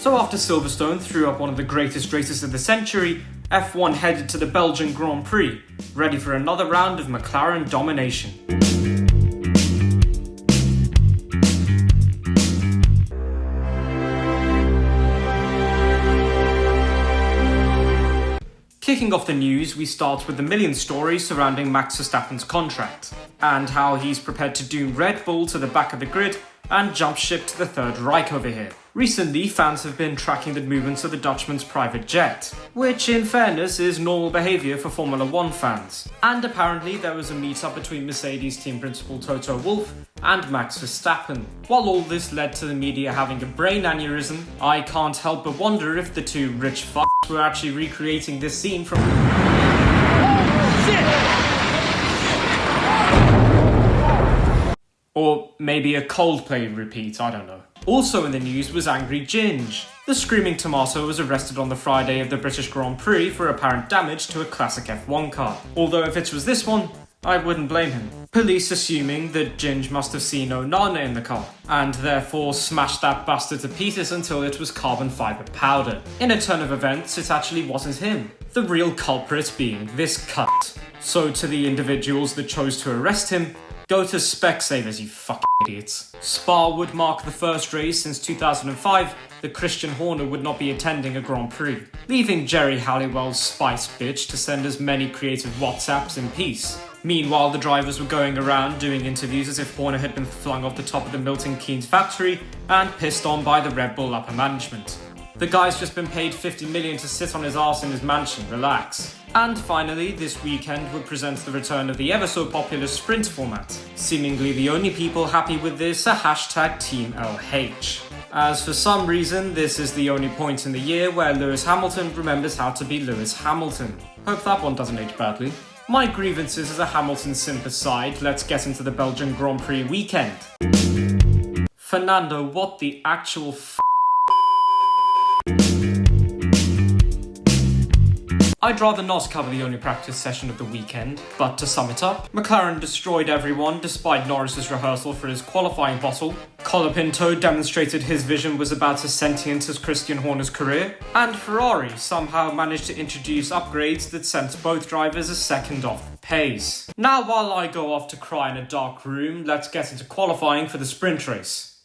So after Silverstone threw up one of the greatest races of the century, F1 headed to the Belgian Grand Prix, ready for another round of McLaren domination. Kicking off the news, we start with the million story surrounding Max Verstappen's contract, and how he's prepared to doom Red Bull to the back of the grid and jump ship to the Third Reich over here. Recently, fans have been tracking the movements of the Dutchman's private jet, which in fairness is normal behaviour for Formula 1 fans. And apparently there was a meet-up between Mercedes team principal Toto Wolff and Max Verstappen. While all this led to the media having a brain aneurysm, I can't help but wonder if the two rich f***s were actually recreating this scene from... Or maybe a Coldplay repeat, I don't know. Also in the news was Angry Ginge. The Screaming Tomato was arrested on the Friday of the British Grand Prix for apparent damage to a classic F1 car. Although if it was this one, I wouldn't blame him. Police assuming that Ginge must have seen Onana in the car, and therefore smashed that bastard to pieces until it was carbon fibre powder. In a turn of events, it actually wasn't him. The real culprit being this cunt. So to the individuals that chose to arrest him, go to Specsavers, you fucking idiots. Spa would mark the first race since 2005 that Christian Horner would not be attending a Grand Prix, leaving Jerry Halliwell's spice bitch to send as many creative WhatsApps in peace. Meanwhile, the drivers were going around doing interviews as if Horner had been flung off the top of the Milton Keynes factory and pissed on by the Red Bull upper management. The guy's just been paid $50 million to sit on his arse in his mansion, relax. And finally, this weekend would present the return of the ever so popular sprint format. Seemingly the only people happy with this are hashtag Team LH. As for some reason, this is the only point in the year where Lewis Hamilton remembers how to be Lewis Hamilton. Hope that one doesn't age badly. My grievances as a Hamilton simp aside, let's get into the Belgian Grand Prix weekend. Fernando, what the actual I'd rather not cover the only practice session of the weekend, but to sum it up, McLaren destroyed everyone despite Norris's rehearsal for his qualifying bottle, Colapinto demonstrated his vision was about as sentient as Christian Horner's career, and Ferrari somehow managed to introduce upgrades that sent both drivers a second off the pace. Now while I go off to cry in a dark room, let's get into qualifying for the sprint race.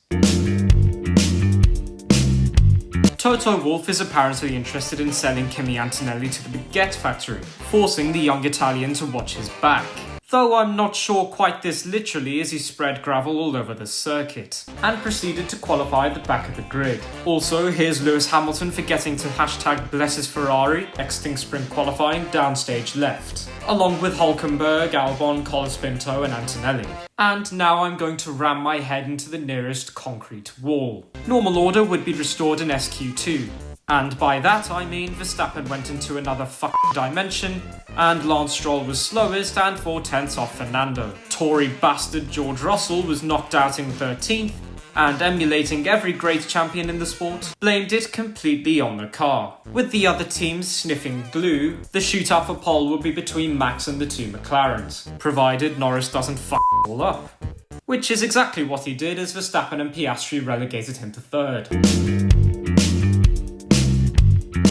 Toto Wolff is apparently interested in selling Kimi Antonelli to the baguette factory, forcing the young Italian to watch his back. Though I'm not sure quite this literally as he spread gravel all over the circuit, and proceeded to qualify at the back of the grid. Also, here's Lewis Hamilton forgetting to hashtag bless his Ferrari, exiting sprint qualifying downstage left, along with Hülkenberg, Albon, Colapinto and Antonelli. And now I'm going to ram my head into the nearest concrete wall. Normal order would be restored in SQ2. And by that I mean Verstappen went into another fucking dimension, and Lance Stroll was slowest and 4/10 off Fernando. Tory bastard George Russell was knocked out in 13th, and emulating every great champion in the sport, blamed it completely on the car. With the other teams sniffing glue, the shootout for pole will be between Max and the two McLarens, provided Norris doesn't fuck all up. Which is exactly what he did as Verstappen and Piastri relegated him to third.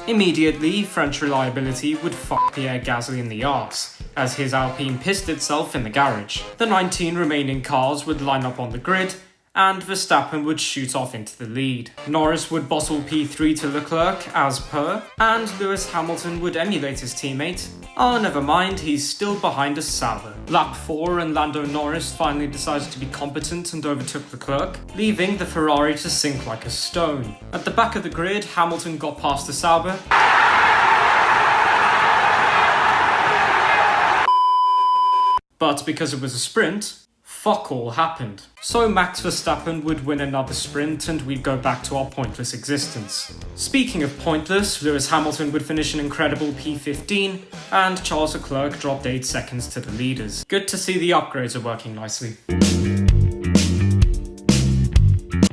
Immediately, French reliability would fuck Pierre Gasly in the arse, as his Alpine pissed itself in the garage. The 19 remaining cars would line up on the grid, and Verstappen would shoot off into the lead. Norris would bottle P3 to Leclerc, as per, and Lewis Hamilton would emulate his teammate. Oh, never mind, he's still behind a Sauber. Lap 4 and Lando Norris finally decided to be competent and overtook Leclerc, leaving the Ferrari to sink like a stone. At the back of the grid, Hamilton got past the Sauber, but because it was a sprint, fuck all happened. So Max Verstappen would win another sprint and we'd go back to our pointless existence. Speaking of pointless, Lewis Hamilton would finish an incredible P15 and Charles Leclerc dropped 8 seconds to the leaders. Good to see the upgrades are working nicely.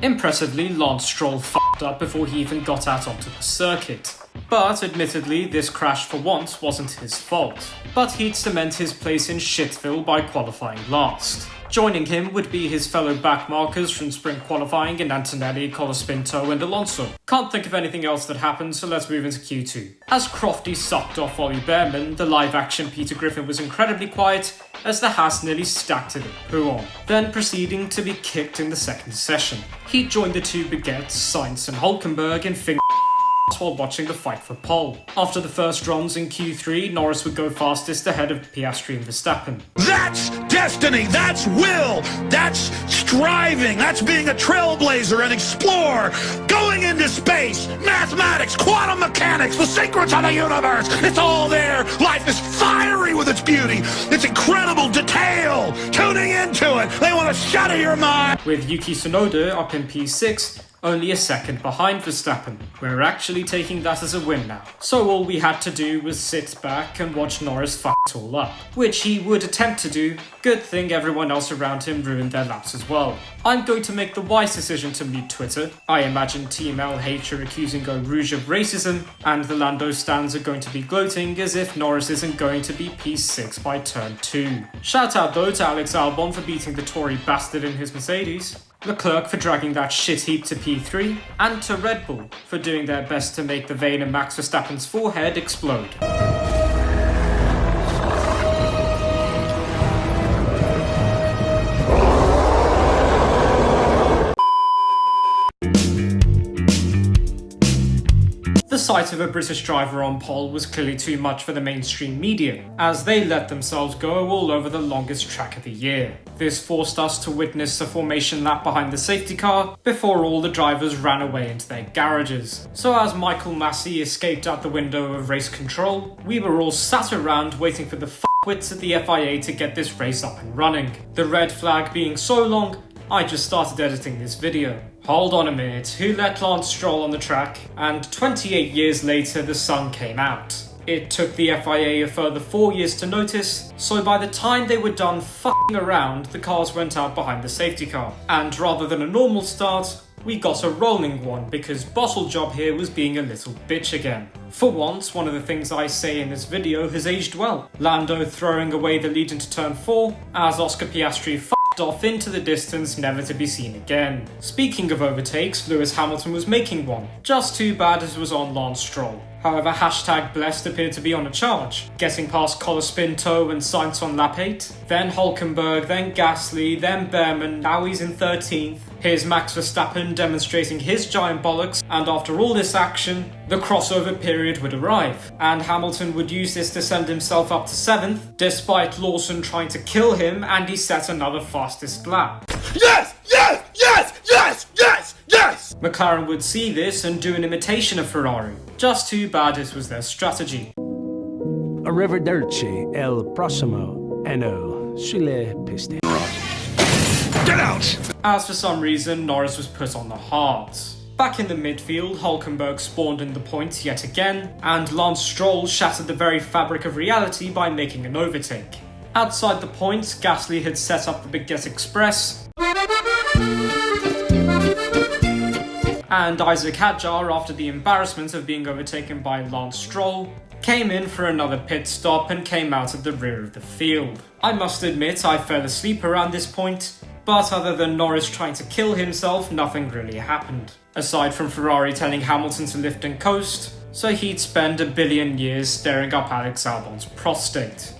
Impressively, Lance Stroll fucked up before he even got out onto the circuit. But admittedly, this crash for once wasn't his fault. But he'd cement his place in shitville by qualifying last. Joining him would be his fellow backmarkers from spring qualifying in Antonelli, Colapinto and Alonso. Can't think of anything else that happened, so let's move into Q2. As Crofty sucked off Ollie Behrman, the live-action Peter Griffin was incredibly quiet as the Haas nearly stacked it at Pouon, then proceeding to be kicked in the second session. He joined the two Baguettes, Sainz and Hulkenberg in finger while watching the fight for pole. After the first runs in Q3, Norris would go fastest ahead of Piastri and Verstappen. That's destiny, that's will, that's striving, that's being a trailblazer, an explorer, going into space, mathematics, quantum mechanics, the secrets of the universe. It's all there. Life is fiery with its beauty. It's incredible detail. Tuning into it, they want to shatter your mind. With Yuki Tsunoda up in P6, only a second behind Verstappen. We're actually taking that as a win now. So all we had to do was sit back and watch Norris fuck it all up, which he would attempt to do. Good thing everyone else around him ruined their laps as well. I'm going to make the wise decision to mute Twitter. I imagine Team LH are accusing Eau Rouge of racism, and the Lando stands are going to be gloating as if Norris isn't going to be P6 by turn 2. Shout out though to Alex Albon for beating the Tory bastard in his Mercedes, Leclerc for dragging that shit heap to P3, and to Red Bull for doing their best to make the vein in Max Verstappen's forehead explode. The sight of a British driver on pole was clearly too much for the mainstream media, as they let themselves go all over the longest track of the year. This forced us to witness a formation lap behind the safety car before all the drivers ran away into their garages. So as Michael Massey escaped out the window of race control, we were all sat around waiting for the f***wits at the FIA to get this race up and running. The red flag being so long, I just started editing this video. Hold on a minute, who let Lance Stroll on the track? And 28 years later, the sun came out. It took the FIA a further 4 years to notice, so by the time they were done f***ing around, the cars went out behind the safety car. And rather than a normal start, we got a rolling one because Bottlejob here was being a little bitch again. For once, one of the things I say in this video has aged well. Lando throwing away the lead into turn 4, as Oscar Piastri f***ed off into the distance, never to be seen again. Speaking of overtakes, Lewis Hamilton was making one. Just too bad it was on Lance Stroll. However, hashtag blessed appeared to be on a charge, getting past Colapinto and Sainz on lap 8, then Hulkenberg, then Gasly, then Behrman, now he's in 13th. Here's Max Verstappen demonstrating his giant bollocks, and after all this action, the crossover period would arrive, and Hamilton would use this to send himself up to 7th, despite Lawson trying to kill him, and he set another fastest lap. Yes! Yes! Yes! Yes! Yes! Yes! McLaren would see this and do an imitation of Ferrari. Just too bad it was their strategy. Arrivederci, el prossimo anno sulle piste. Get out! As for some reason, Norris was put on the hards. Back in the midfield, Hulkenberg spawned in the points yet again, and Lance Stroll shattered the very fabric of reality by making an overtake. Outside the points, Gasly had set up the Baguette Express, and Isaac Hadjar, after the embarrassment of being overtaken by Lance Stroll, came in for another pit stop and came out at the rear of the field. I must admit I fell asleep around this point, but other than Norris trying to kill himself, nothing really happened. Aside from Ferrari telling Hamilton to lift and coast, so he'd spend a billion years staring up Alex Albon's prostate.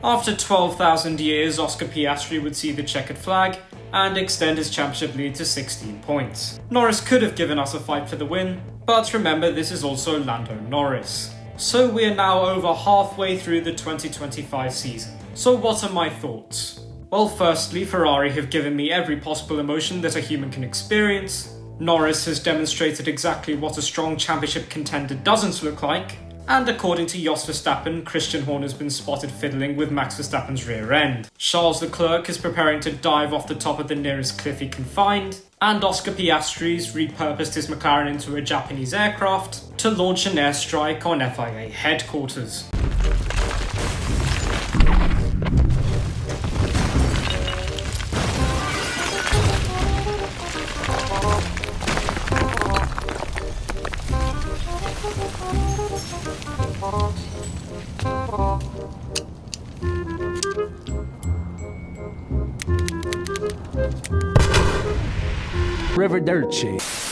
After 12,000 years, Oscar Piastri would see the checkered flag and extend his championship lead to 16 points. Norris could have given us a fight for the win, but remember this is also Lando Norris. So we're now over halfway through the 2025 season. So what are my thoughts? Well, firstly, Ferrari have given me every possible emotion that a human can experience. Norris has demonstrated exactly what a strong championship contender doesn't look like. And according to Jos Verstappen, Christian Horner's been spotted fiddling with Max Verstappen's rear end. Charles Leclerc is preparing to dive off the top of the nearest cliff he can find. And Oscar Piastri's repurposed his McLaren into a Japanese aircraft to launch an airstrike on FIA headquarters. Arrivederci.